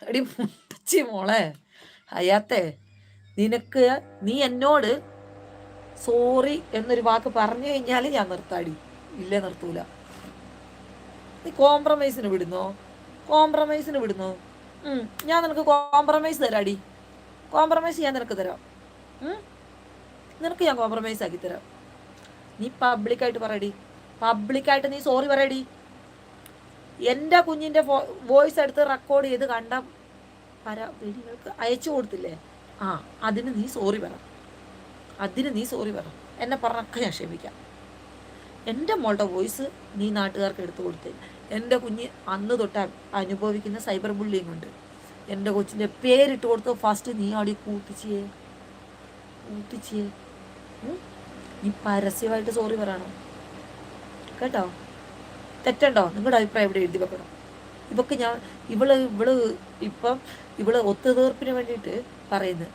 എടി മുട്ടച്ചി മോളെ ഹയാത്തെ, നിനക്ക് നീ എന്നോട് സോറി എന്നൊരു വാക്ക് പറഞ്ഞു കഴിഞ്ഞാൽ ഞാൻ നിർത്താടി, ഇല്ലേ നിർത്തൂല. നീ കോംപ്രമൈസിന് വിടുന്നോ? കോംപ്രമൈസിന് വിടുന്നോ? ഞാൻ നിനക്ക് കോംപ്രമൈസ് തരാടി. കോംപ്രമൈസ് ഞാൻ നിനക്ക് തരാം. നിനക്ക് ഞാൻ കോംപ്രമൈസ് ആക്കി തരാം. നീ പബ്ലിക്കായിട്ട് പറയടി, പബ്ലിക്കായിട്ട് നീ സോറി പറയടി. എൻ്റെ കുഞ്ഞിൻ്റെ വോയിസ് എടുത്ത് റെക്കോർഡ് ചെയ്ത് കണ്ട വീഡിയോകൾക്ക് അയച്ചു കൊടുത്തില്ലേ, അതിന് നീ സോറി പറ. അതിന് നീ സോറി പറ. എന്നെ പറഞ്ഞൊക്കെ ഞാൻ ക്ഷമിക്കാം. എൻ്റെ മോളുടെ വോയിസ് നീ നാട്ടുകാർക്ക് എടുത്തു കൊടുത്ത് എൻ്റെ കുഞ്ഞ് അന്ന് തൊട്ട് അനുഭവിക്കുന്ന സൈബർ ബുള്ളിങ് ഉണ്ട്. എൻ്റെ കൊച്ചിൻ്റെ പേരിട്ട് കൊടുത്ത് ഫസ്റ്റ് നീ ആടി കൂട്ടിച്ചേ. നീ പരസ്യമായിട്ട് സോറി പറയണം കേട്ടോ. തെറ്റുണ്ടോ? നിങ്ങളുടെ അഭിപ്രായം ഇവിടെ എഴുതി വെക്കണം. ഇവക്ക് ഞാൻ ഇവള് ഇപ്പം ഒത്തുതീർപ്പിന് വേണ്ടിയിട്ട് പറയുന്നത്